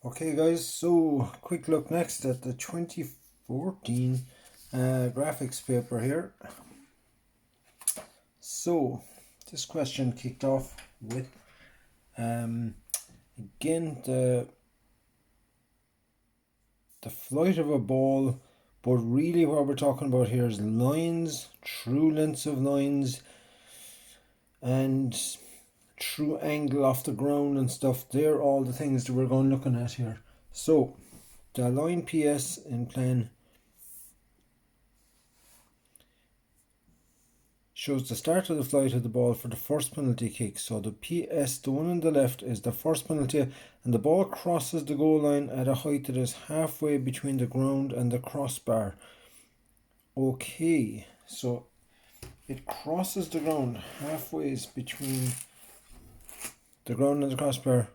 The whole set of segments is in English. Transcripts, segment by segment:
Okay guys, so quick look next at the 2014 graphics paper here. So this question kicked off with again the flight of a ball, but really what we're talking about here is lines, true lengths of lines, and true angle off the ground and stuff. They're all the things that we're going looking at here. So the line PS in plan shows the start of the flight of the ball for the first penalty kick. So the PS, the one on the left, is the first penalty, and the ball crosses the goal line at a height that is halfway between the ground and the crossbar. Okay, so it crosses the ground halfway between the ground and the crossbar.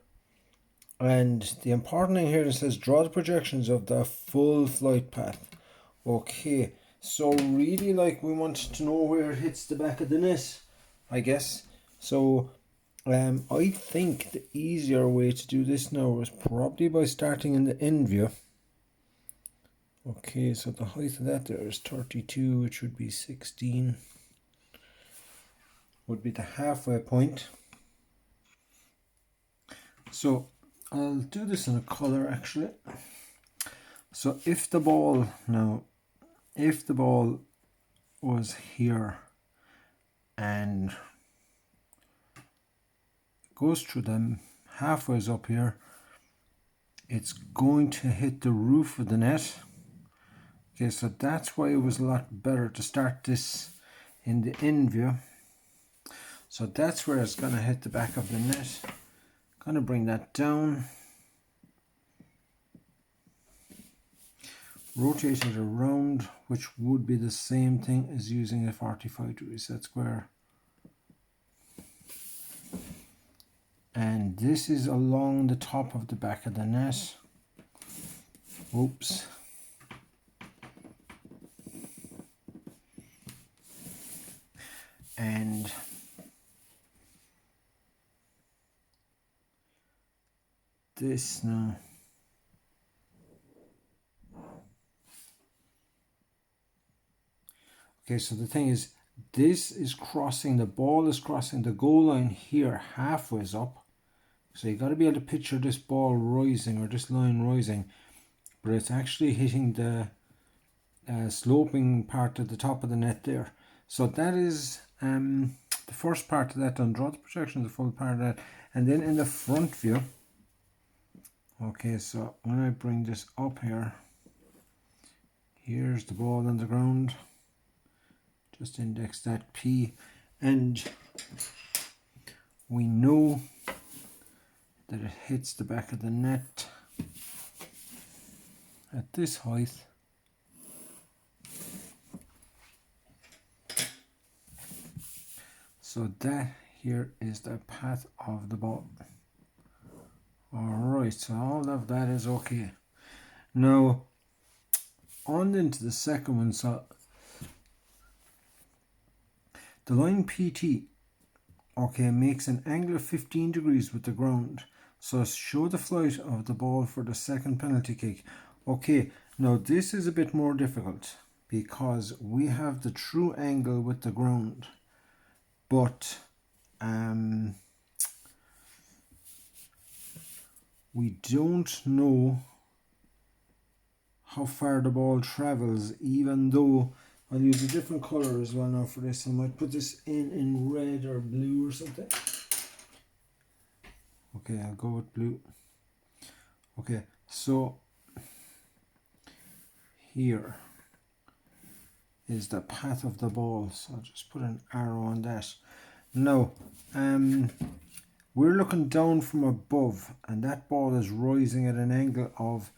And the important thing here, it says draw the projections of the full flight path. Okay, so really, like, we want to know where it hits the back of the net, I guess. So I think the easier way to do this now is probably by starting in the end view. Okay, so the height of that there is 32, which would be 16, would be the halfway point. So I'll do this in a color actually. So if the ball was here and goes through them halfway up here, it's going to hit the roof of the net. Okay, so that's why it was a lot better to start this in the end view. So that's where it's going to hit the back of the net. Going to bring that down, rotate it around, which would be the same thing as using a 45 degree set square. And this is along the top of the back of the net. Oops. And this now. Okay, so the thing is, this is crossing, the ball is crossing the goal line here halfway up. So you got to be able to picture this ball rising, or this line rising, but it's actually hitting the sloping part at the top of the net there. So that is the first part of that done. Draw the projection, the full part of that. And then in the front view, okay, so when I bring this up here, here's the ball on the ground. Just index that P, and we know that it hits the back of the net at this height. So that here is the path of the ball. Alright, so all of that is okay. Now on into the second one. So the line PT, okay, makes an angle of 15 degrees with the ground. So show the flight of the ball for the second penalty kick. Okay, now this is a bit more difficult because we have the true angle with the ground, but we don't know how far the ball travels, even though I'll use a different color as well now for this. I might put this in red or blue or something. Okay, I'll go with blue. Okay, so here is the path of the ball. So I'll just put an arrow on that. Now, we're looking down from above, and that ball is rising at an angle of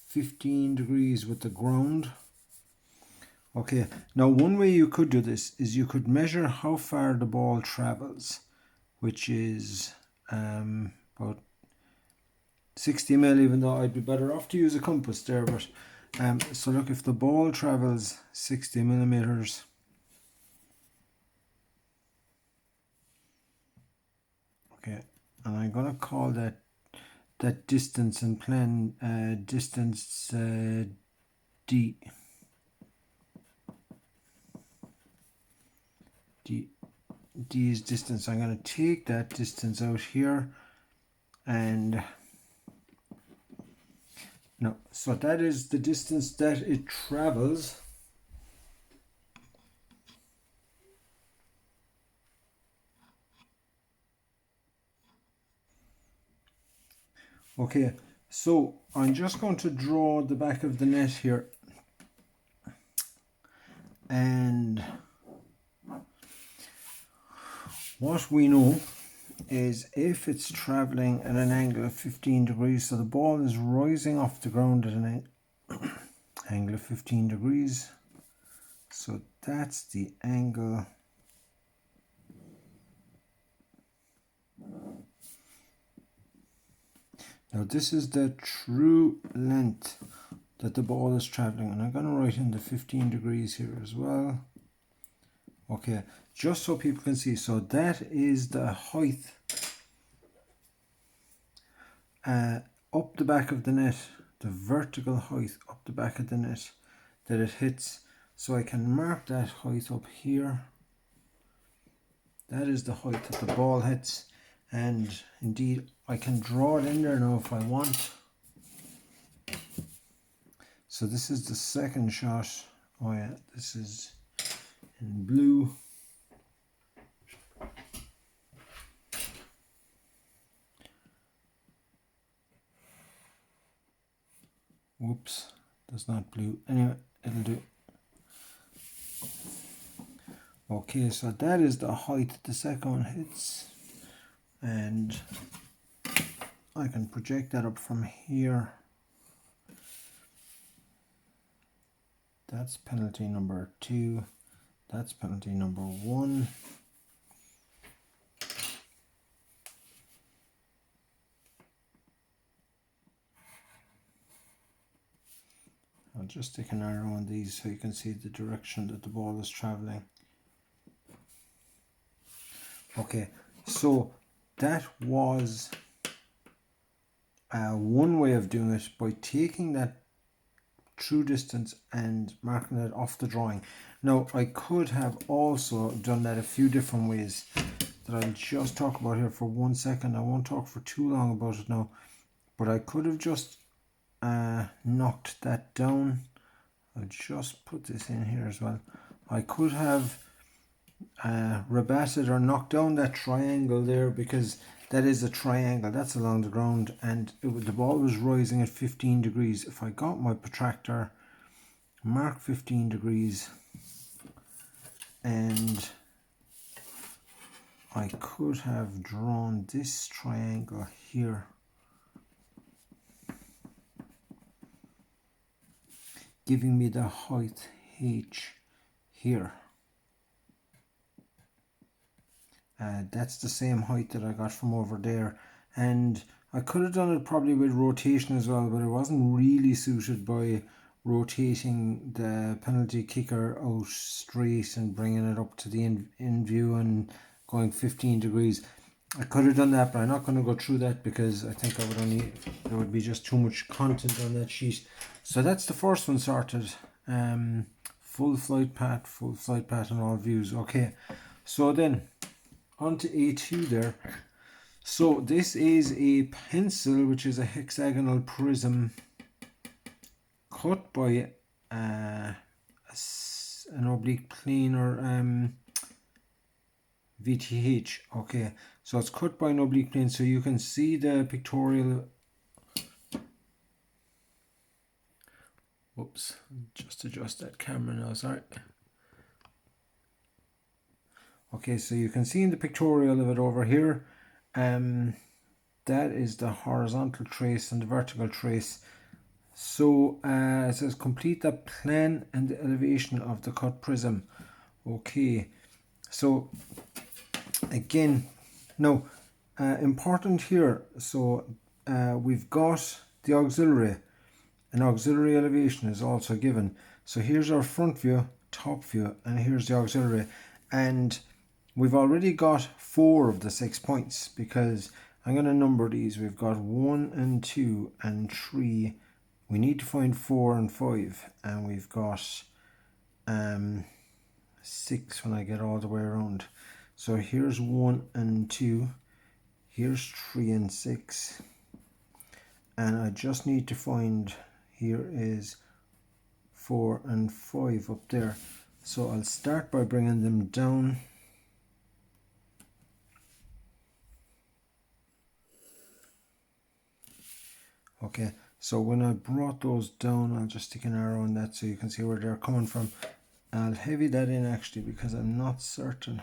15 degrees with the ground. Okay, now one way you could do this is you could measure how far the ball travels, which is about 60 mil, even though I'd be better off to use a compass there. But so look, if the ball travels 60 millimeters, okay, and I'm going to call that that distance and plan distance D is distance. I'm going to take that distance out here, and no, so that is the distance that it travels. Okay, so I'm just going to draw the back of the net here, and what we know is if it's traveling at an angle of 15 degrees, so the ball is rising off the ground at an angle of 15 degrees, so that's the angle. Now this is the true length that the ball is traveling, and I'm going to write in the 15 degrees here as well. Okay, just so people can see, so that is the height up the back of the net, the vertical height up the back of the net that it hits. So I can mark that height up here. That is the height that the ball hits, and indeed I can draw it in there now if I want. So this is the second shot. Oh yeah, this is in blue. Whoops, that's not blue. Anyway, it'll do. Okay, so that is the height the second one hits, and I can project that up from here. That's penalty number 2. That's penalty number 1. I'll just stick an arrow on these so you can see the direction that the ball is traveling. Okay, so that was one way of doing it, by taking that true distance and marking it off the drawing. Now I could have also done that a few different ways that I'll just talk about here for 1 second. I won't talk for too long about it now, but I could have just knocked that down. I'll just put this in here as well. I could have rebatted or knocked down that triangle there, because that is a triangle that's along the ground, and the ball was rising at 15 degrees. If I got my protractor, mark 15 degrees, and I could have drawn this triangle here, giving me the height h here. That's the same height that I got from over there, and I could have done it probably with rotation as well, but it wasn't really suited by rotating the penalty kicker out straight and bringing it up to the in view and going 15 degrees. I could have done that, but I'm not going to go through that because I think there would be just too much content on that sheet. So that's the first one sorted. Full flight path on all views. Okay, so then on to A2 there. So this is a pencil, which is a hexagonal prism cut by an oblique plane or VTH. Okay, so it's cut by an oblique plane, so you can see the pictorial. Whoops, just adjust that camera now, sorry. Okay, so you can see in the pictorial of it over here, that is the horizontal trace and the vertical trace. So it says complete the plan and the elevation of the cut prism. Okay, so again, now important here, so we've got the auxiliary. An auxiliary elevation is also given. So here's our front view, top view, and here's the auxiliary. And we've already got 4 of the 6 points, because I'm going to number these. We've got 1 and 2 and 3. We need to find 4 and 5, and we've got 6 when I get all the way around. So here's 1 and 2, here's 3 and 6, and I just need to find, here is 4 and 5 up there. So I'll start by bringing them down. Okay, so when I brought those down, I'll just stick an arrow on that so you can see where they're coming from. I'll heavy that in actually because I'm not certain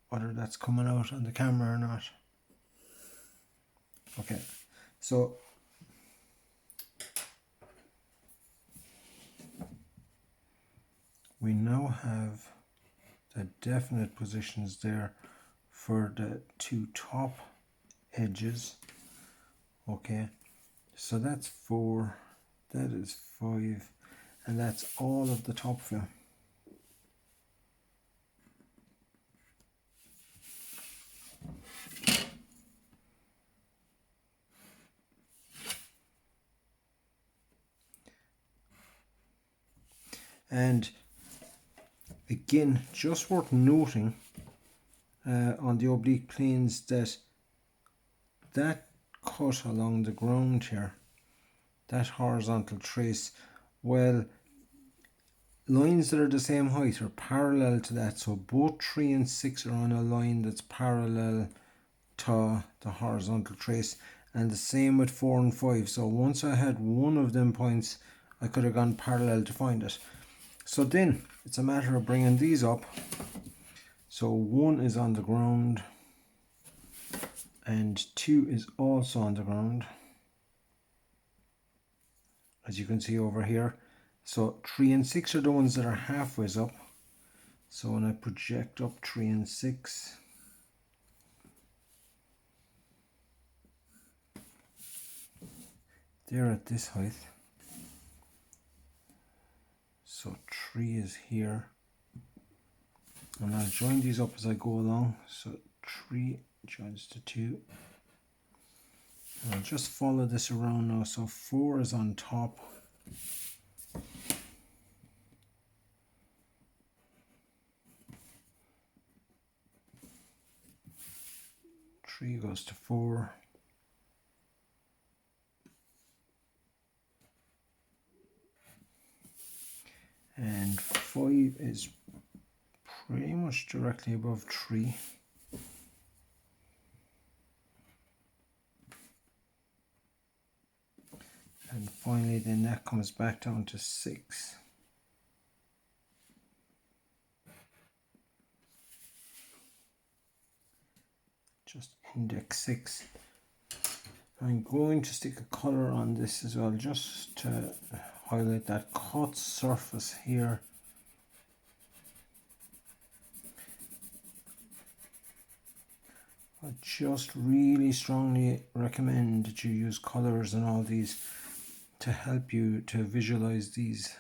whether that's coming out on the camera or not. Okay, so we now have the definite positions there for the 2 top edges. Okay, so that's 4, that is 5, and that's all of the top view. And again, just worth noting on the oblique planes that cut along the ground here, that horizontal trace, well, lines that are the same height are parallel to that, so both 3 and 6 are on a line that's parallel to the horizontal trace, and the same with 4 and 5. So once I had one of them points, I could have gone parallel to find it. So then it's a matter of bringing these up. So 1 is on the ground and 2 is also on the ground, as you can see over here. So 3 and 6 are the ones that are halfway up. So when I project up 3 and 6, they're at this height. So 3 is here. And I'll join these up as I go along. So 3 joins to 2. And I'll just follow this around now. So 4 is on top. 3 goes to 4. And 5 is pretty much directly above 3. And finally then that comes back down to 6. Just index 6. I'm going to stick a color on this as well, just to highlight that cut surface here. I just really strongly recommend that you use colors and all these to help you to visualize these.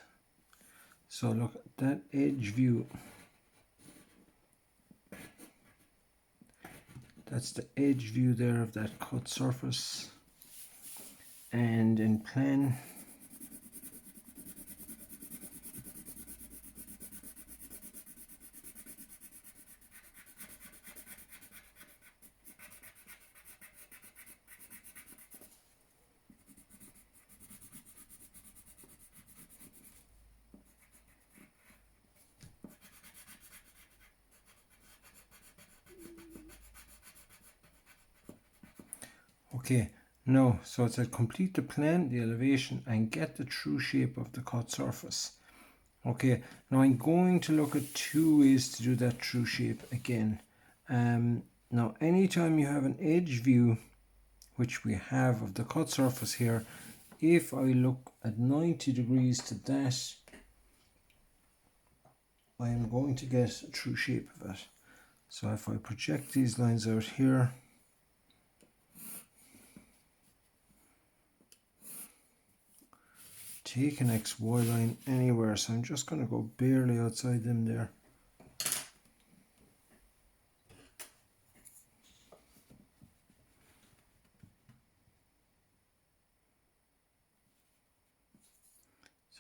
So look at that edge view. That's the edge view there of that cut surface. And in plan, okay, now, so it said complete the plan, the elevation, and get the true shape of the cut surface. Okay, now I'm going to look at 2 ways to do that true shape again. Now, anytime you have an edge view, which we have of the cut surface here, if I look at 90 degrees to that, I am going to get a true shape of it. So if I project these lines out here, take an XY line anywhere, so I'm just going to go barely outside them there.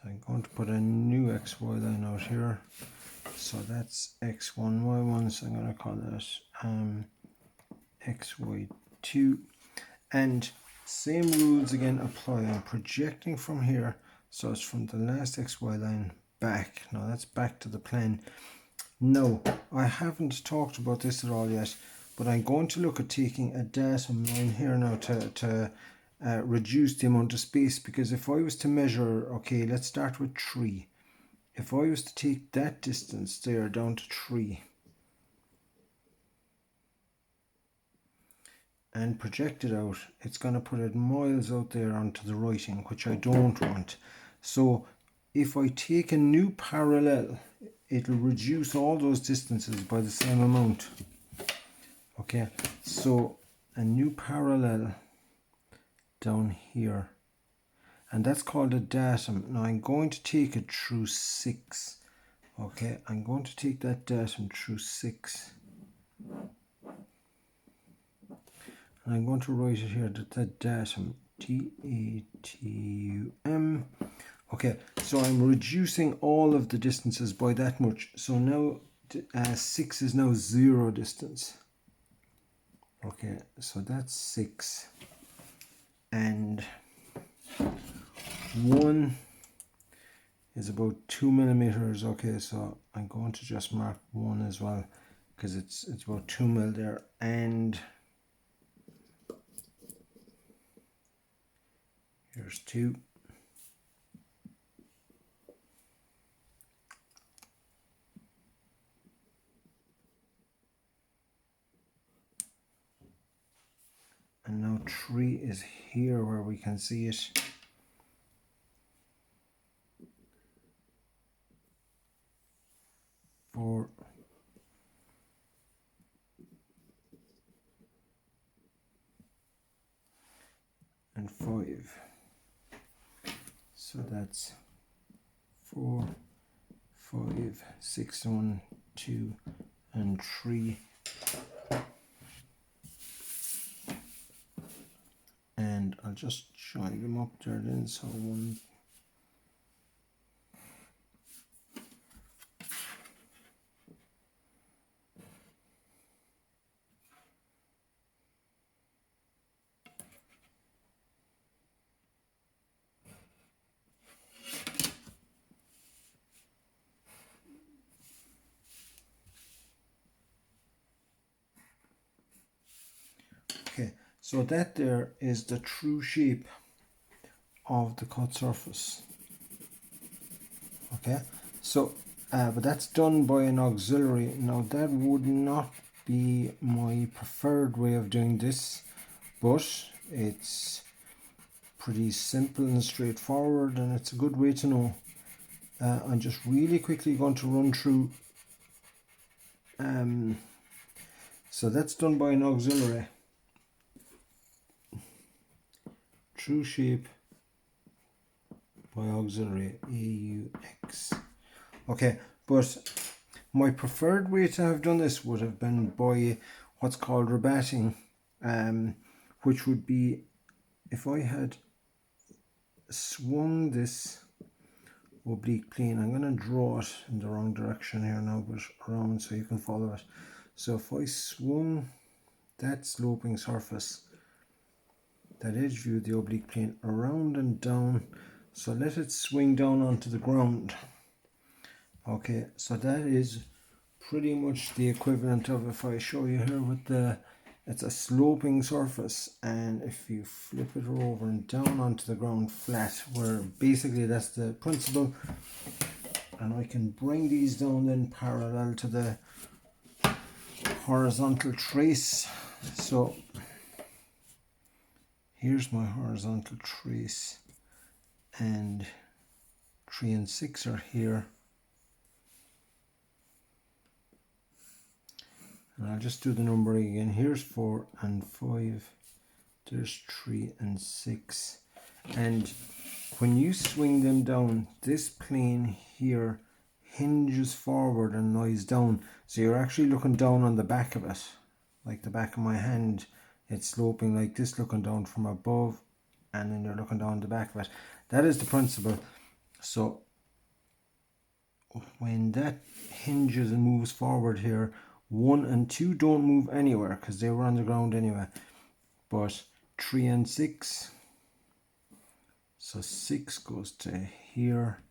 So I'm going to put a new XY line out here. So that's X1, Y1, so I'm going to call that XY2. And same rules again apply. I'm projecting from here, so it's from the last XY line back. Now that's back to the plane. No, I haven't talked about this at all yet, but I'm going to look at taking a datum line here now to reduce the amount of space, because if I was to measure, okay, let's start with 3. If I was to take that distance there down to 3 and project it out, it's going to put it miles out there onto the writing, which I don't want. So if I take a new parallel, it'll reduce all those distances by the same amount. Okay, so a new parallel down here, and that's called a datum. Now I'm going to take it through 6. Okay, I'm going to take that datum through 6. And I'm going to write it here, that datum, T-A-T-U-M. Okay, so I'm reducing all of the distances by that much. So now 6 is now 0 distance. Okay, so that's 6. And 1 is about 2 millimeters. Okay, so I'm going to just mark 1 as well, because it's about 2 mil there. And here's 2. And now 3 is here where we can see it. Four. And 5. So that's 4, 5, 6, 1, 2, and 3. And I'll just join them up there then. So 1. Okay, so that there is the true shape of the cut surface. Okay, so but that's done by an auxiliary. Now that would not be my preferred way of doing this, but it's pretty simple and straightforward, and it's a good way to know. I'm just really quickly going to run through. So that's done by an auxiliary. True shape by auxiliary, AUX. Okay, but my preferred way to have done this would have been by what's called rebatting, which would be if I had swung this oblique plane. I'm going to draw it in the wrong direction here now, but around so you can follow it. So if I swung that sloping surface, that edge view of the oblique plane, around and down, so let it swing down onto the ground. Okay, so that is pretty much the equivalent of, if I show you here with the, it's a sloping surface, and if you flip it over and down onto the ground flat, where basically that's the principle, and I can bring these down then parallel to the horizontal trace. So here's my horizontal trace, and 3 and 6 are here. And I'll just do the numbering again. Here's 4 and 5. There's 3 and 6. And when you swing them down, this plane here hinges forward and lies down. So you're actually looking down on the back of it, like the back of my hand. It's sloping like this, looking down from above, and then you're looking down the back of it. That is the principle. So when that hinges and moves forward here, 1 and 2 don't move anywhere because they were on the ground anyway. But 3 and 6, so 6 goes to here,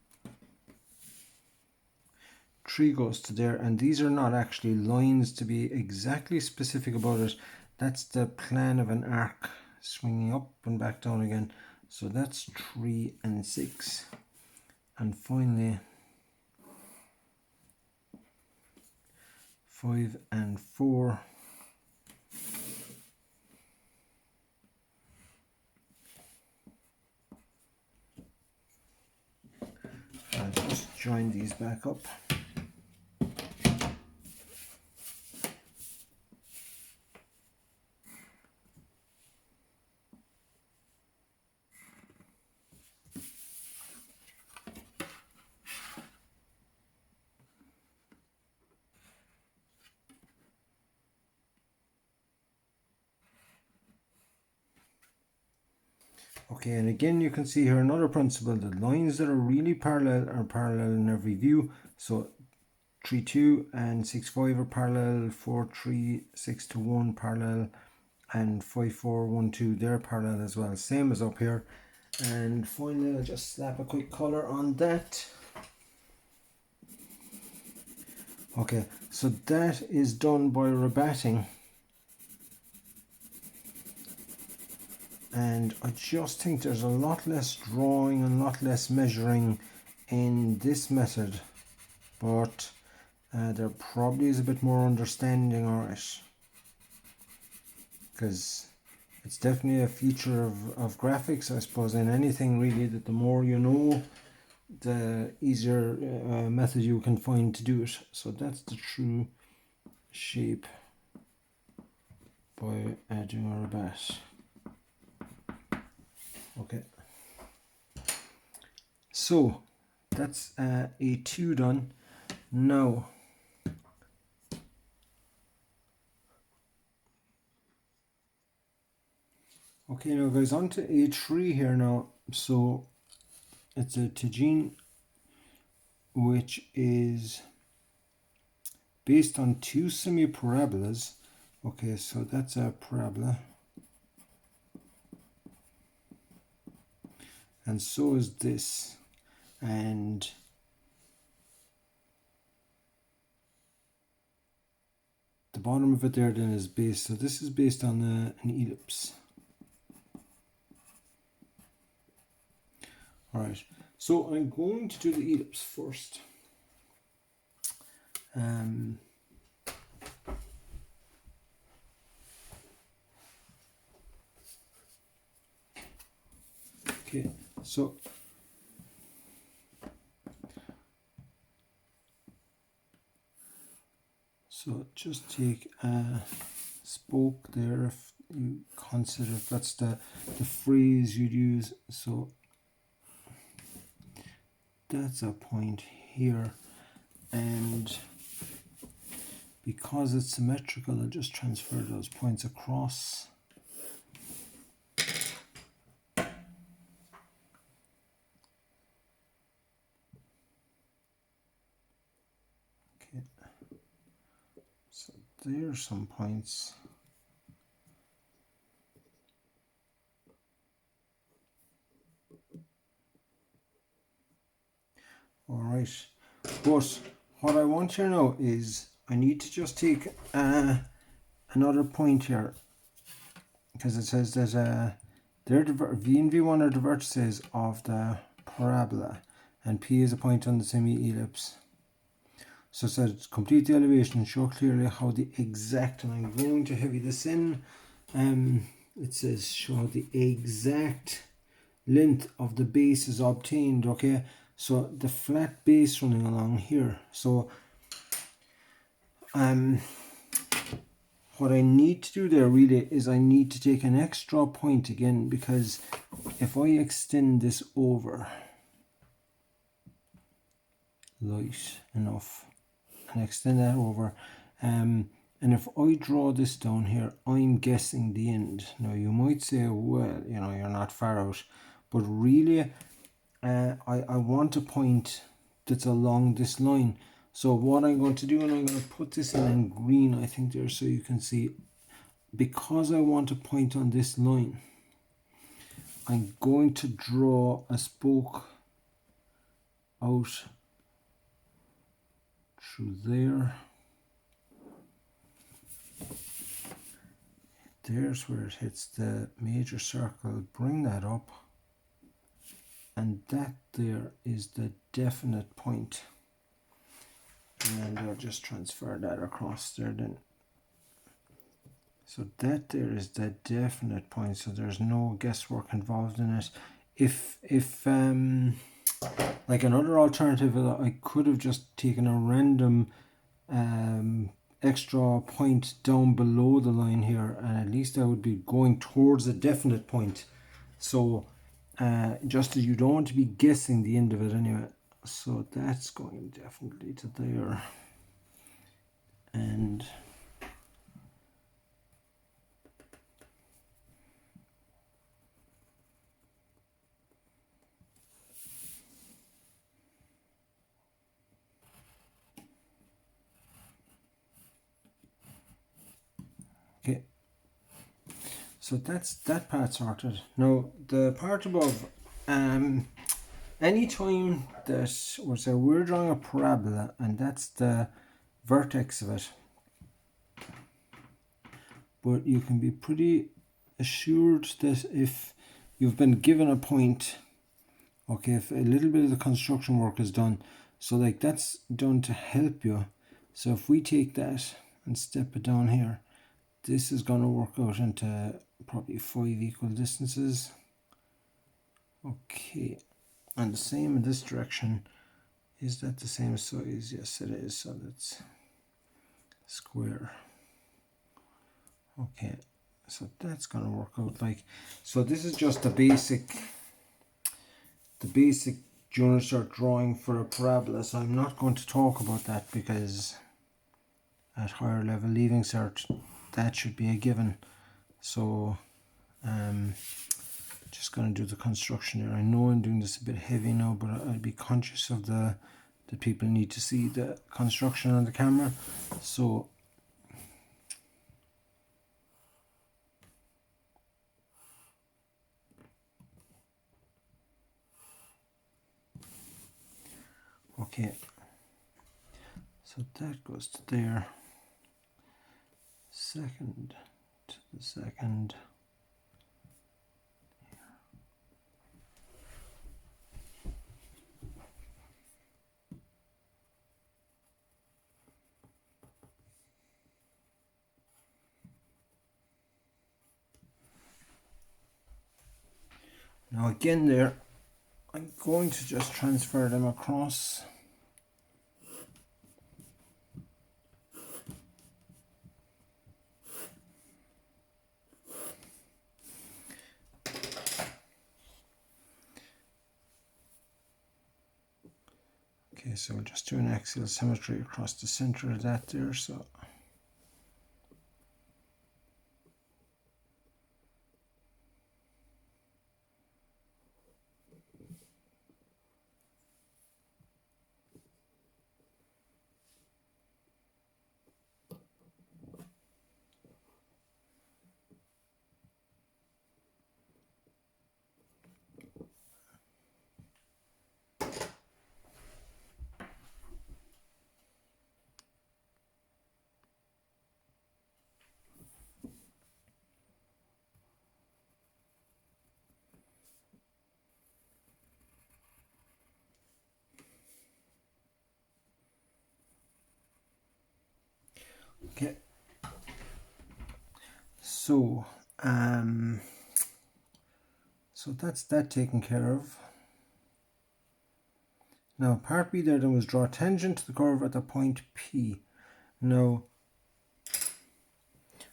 3 goes to there, and these are not actually lines to be exactly specific about it. That's the plan of an arc swinging up and back down again. So that's 3 and 6. And finally 5 and 4. I'll just join these back up. Okay, and again you can see here another principle. The lines that are really parallel are parallel in every view. So 3, 2 and 6, 5 are parallel, 4, 3, 6 to 1 parallel, and 5, 4, 1, 2 they're parallel as well, same as up here. And finally I'll just slap a quick color on that. Okay, so that is done by rebatting. And I just think there's a lot less drawing and a lot less measuring in this method, but there probably is a bit more understanding of it, because it's definitely a feature of graphics, I suppose, in anything really, that the more you know, the easier method you can find to do it. So that's the true shape by doing a rabat. Okay, so that's A2 done. Now okay, now guys, on to A3 here now. So it's a tangent which is based on 2 semi-parabolas. Okay, so that's a parabola, and so is this, and the bottom of it there then is based, so this is based on an ellipse. Alright, so I'm going to do the ellipse first. Okay, so just take a spoke there, if you consider that's the phrase you'd use. So that's a point here, and because it's symmetrical, I'll just transfer those points across. Okay, so there's some points. Alright, but what I want here now is I need to just take another point here, because it says that they're V and V1 are the vertices of the parabola, and P is a point on the semi-ellipse. So it says complete the elevation and show clearly how the exact, and I'm going to heavy this in, it says show the exact length of the base is obtained. Okay, so the flat base running along here. So what I need to do there really is I need to take an extra point again, because if I extend this over light enough and extend that over, and if I draw this down here, I'm guessing the end. Now you might say, well, you know, you're not far out, but really I want a point that's along this line. So what I'm going to do, and I'm going to put this in green, I think there, so you can see, because I want a point on this line, I'm going to draw a spoke out through there. There's where it hits the major circle, bring that up, and that there is the definite point. And then I'll just transfer that across there then. So that there is the definite point, so there's no guesswork involved in it. If like another alternative, I could have just taken a random extra point down below the line here, and at least I would be going towards a definite point. So just as you don't want to be guessing the end of it anyway. So that's going definitely to there. And okay, so that's that part sorted. Now the part above, anytime that we're drawing a parabola and that's the vertex of it, but you can be pretty assured that if you've been given a point, okay, if a little bit of the construction work is done, so like that's done to help you. So if we take that and step it down here, this is going to work out into probably 5 equal distances. Okay, and the same in this direction. Is that the same size? Yes, it is. So that's square. Okay, so that's going to work out like, so this is just the basic junior cert drawing for a parabola. So I'm not going to talk about that because at higher level leaving cert that should be a given. So just going to do the construction here. I know I'm doing this a bit heavy now, but I'll be conscious of the people need to see the construction on the camera. So okay, so that goes to there, second to the second. Now again there, I'm going to just transfer them across. Okay, so we'll just do an axial symmetry across the center of that there. So okay, so so that's that taken care of. Now part B there then was draw tangent to the curve at the point P. Now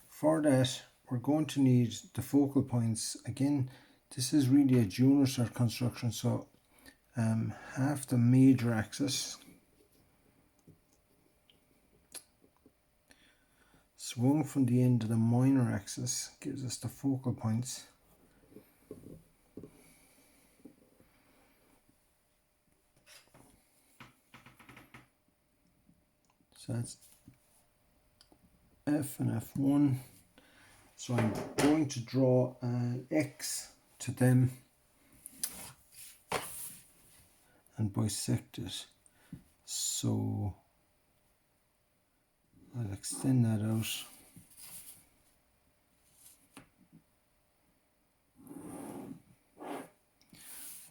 for that we're going to need the focal points. Again, this is really a junior cert construction, so half the major axis swung from the end of the minor axis gives us the focal points. So that's F and F1. So I'm going to draw an X to them and bisect it. So I'll extend that out.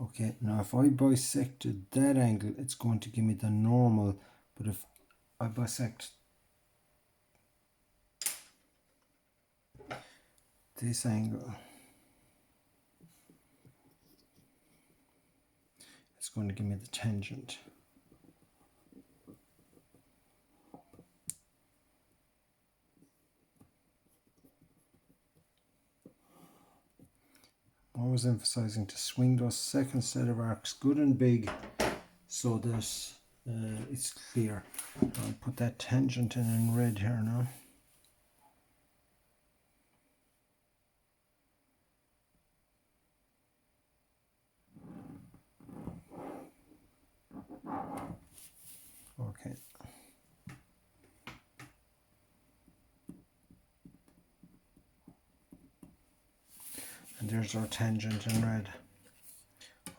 Okay, now if I bisected that angle, it's going to give me the normal, but if I bisect this angle, it's going to give me the tangent. Always emphasizing to swing those second set of arcs good and big so that it's clear. I'll put that tangent in red here now. Okay. And there's our tangent in red.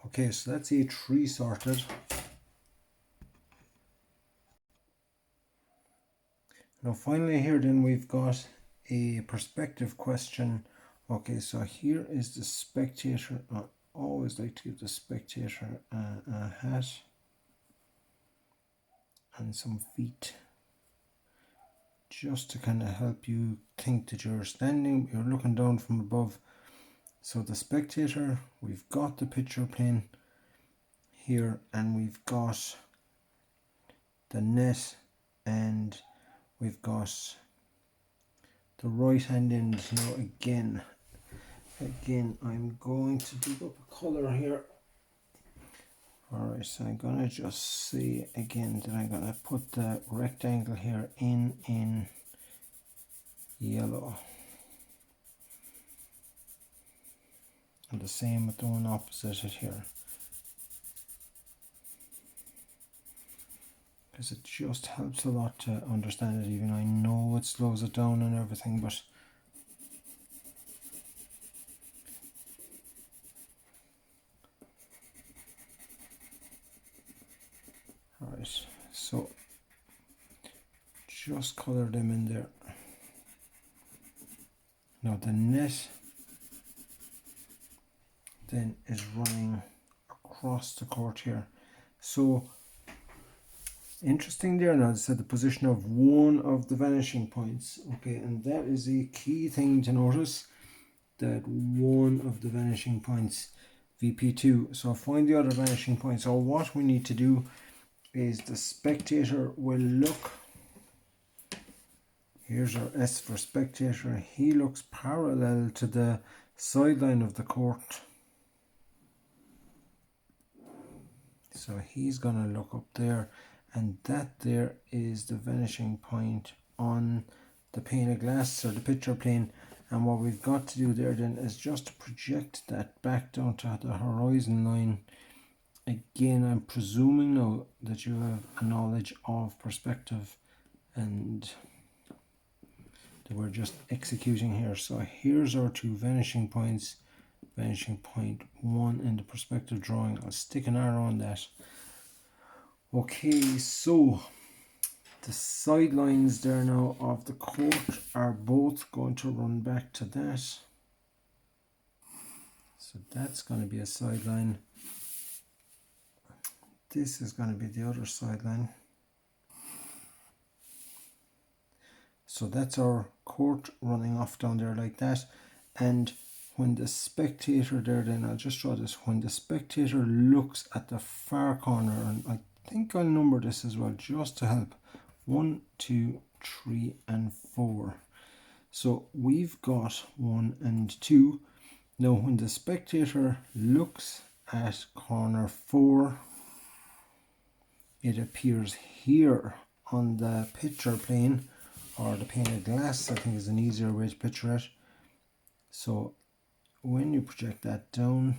Okay, so that's A3 sorted. Now finally here then we've got a perspective question. Okay, so here is the spectator. I always like to give the spectator a hat and some feet, just to kind of help you think that you're standing, you're looking down from above. So the spectator, we've got the picture plane here, and we've got the net, and we've got the right hand end. Now again I'm going to dig up a color here. Alright, so I'm gonna just see again that I'm gonna put the rectangle here in yellow, and the same with the one opposite it here, because it just helps a lot to understand it. Even I know it slows it down and everything, but alright, so just color them in there. Now the net then is running across the court here. So interesting there. Now it said the position of one of the vanishing points. Okay, and that is a key thing to notice, that one of the vanishing points, VP2. So find the other vanishing point. So what we need to do is the spectator will look, here's our S for spectator, he looks parallel to the sideline of the court. So he's going to look up there, and that there is the vanishing point on the pane of glass, or the picture plane. And what we've got to do there then is just to project that back down to the horizon line. Again, I'm presuming now that you have a knowledge of perspective and that we're just executing here. So here's our two vanishing points. Vanishing point 1 in the perspective drawing. I'll stick an arrow on that. Okay, so the sidelines there now of the court are both going to run back to that. So that's going to be a sideline. This is going to be the other sideline. So that's our court running off down there like that. And when the spectator there, then I'll just draw this, when the spectator looks at the far corner, and I think I'll number this as well just to help. 1, 2, 3 and 4. So we've got 1 and 2. Now when the spectator looks at corner 4, it appears here on the picture plane, or the pane of glass, I think is an easier way to picture it. So when you project that down,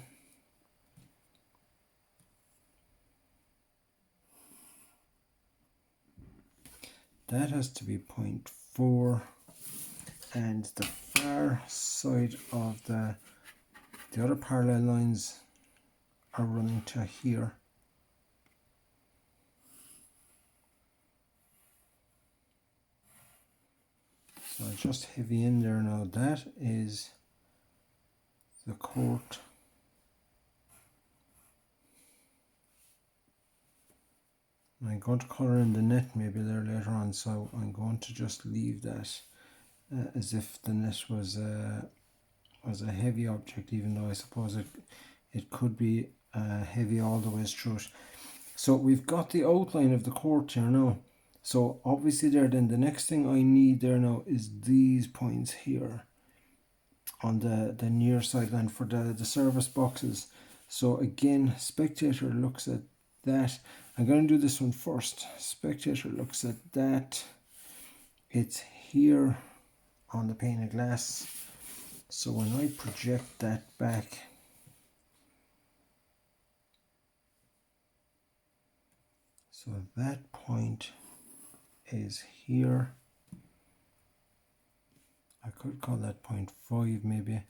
that has to be 0.4, and the far side of the other parallel lines are running to here. So I'll just heavy in there now. That is the court. I'm going to colour in the net maybe there later on, so I'm going to just leave that as if the net was a heavy object, even though I suppose it could be heavy all the way through it. So we've got the outline of the court here now. So obviously there, then the next thing I need there now is these points here on the near sideline for the service boxes. So again, spectator looks at that. I'm going to do this one first. Spectator looks at that. It's here on the pane of glass. So when I project that back, so that point is here. I could call that 0.5 maybe,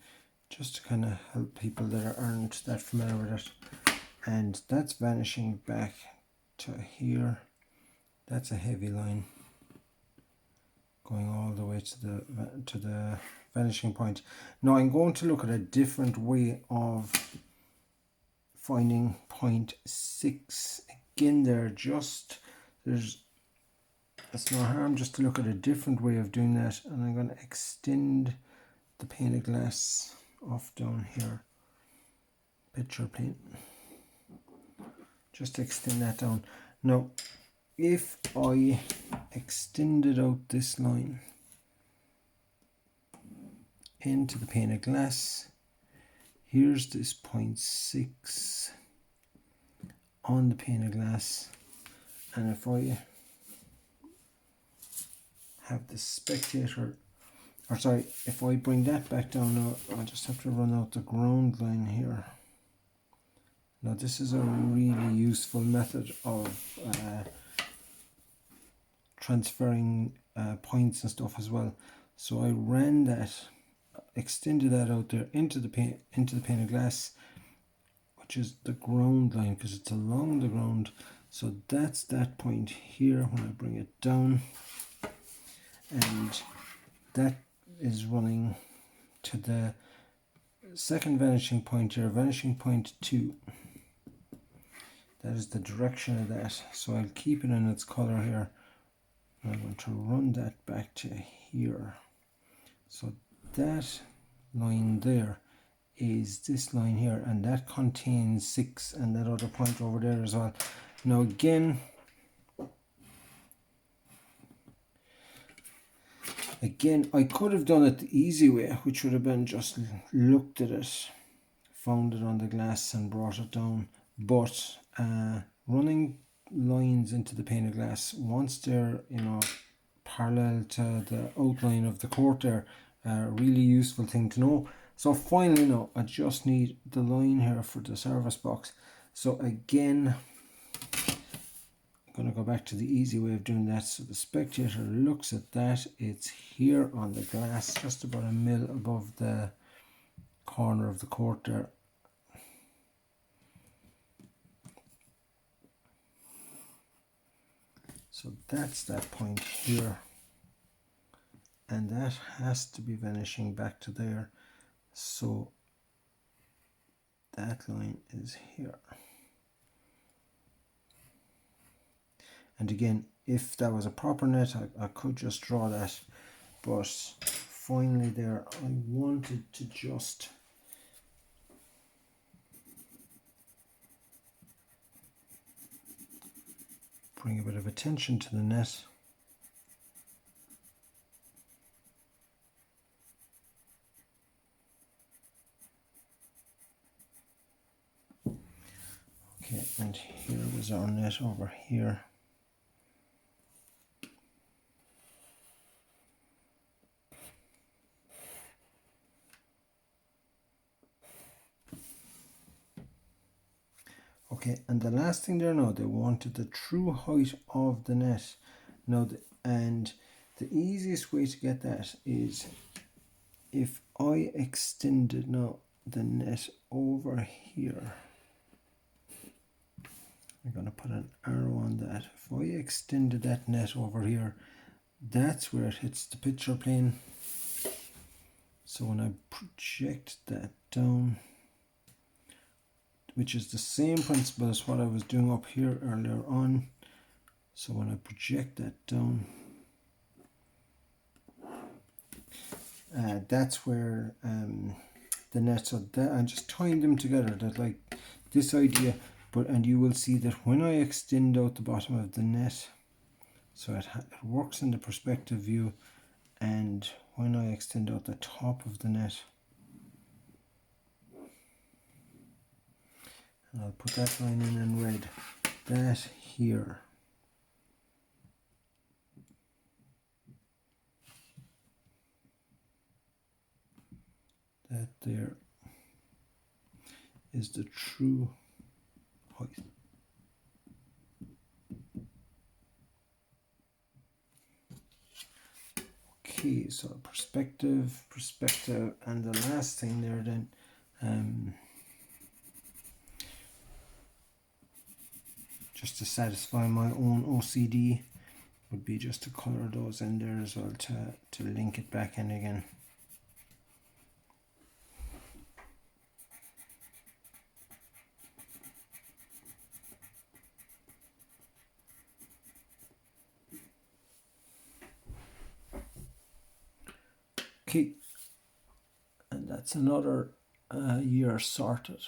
just to kind of help people that aren't that familiar with it. And that's vanishing back to here. That's a heavy line going all the way to the vanishing point. Now I'm going to look at a different way of finding 0.6. Again, it's no harm just to look at a different way of doing that, and I'm going to extend the pane of glass off down here, picture plane, just to extend that down. Now if I extended out this line into the pane of glass, here's this 0.6 on the pane of glass, and if I have the spectator, or sorry, if I bring that back down now, I'll just have to run out the ground line here. Now this is a really useful method of transferring points and stuff as well. So I ran that, extended that out there into the pane of glass, which is the ground line because it's along the ground. So that's that point here when I bring it down, and that is running to the second vanishing point here, vanishing point 2. That is the direction of that. So I'll keep it in its color here. I'm going to run that back to here. So that line there is this line here, and that contains 6, and that other point over there as well. Now again, I could have done it the easy way, which would have been just looked at it, found it on the glass and brought it down. But running lines into the pane of glass, once they're parallel to the outline of the court there, a really useful thing to know. So finally now I just need the line here for the service box. So again, I'm going to go back to the easy way of doing that. So the spectator looks at that, it's here on the glass, just about a mil above the corner of the court there. So that's that point here, and that has to be vanishing back to there. So that line is here. And again, if that was a proper net, I could just draw that, but finally there I wanted to just bring a bit of attention to the net. Okay, and here was our net over here. Okay, and the last thing there now, they wanted the true height of the net. Now, And the easiest way to get that is if I extended now the net over here. I'm going to put an arrow on that. If I extended that net over here, that's where it hits the picture plane. So when I project that down, which is the same principle as what I was doing up here earlier on. So when I project that down, that's where the nets are. That I'm just tying them together. That like this idea, and you will see that when I extend out the bottom of the net, so it works in the perspective view, and when I extend out the top of the net, and I'll put that line in red, that here. That there is the true height. Okay, so perspective, and the last thing there then, just to satisfy my own OCD, would be just to color those in there as well to link it back in again. Okay, and that's another year sorted.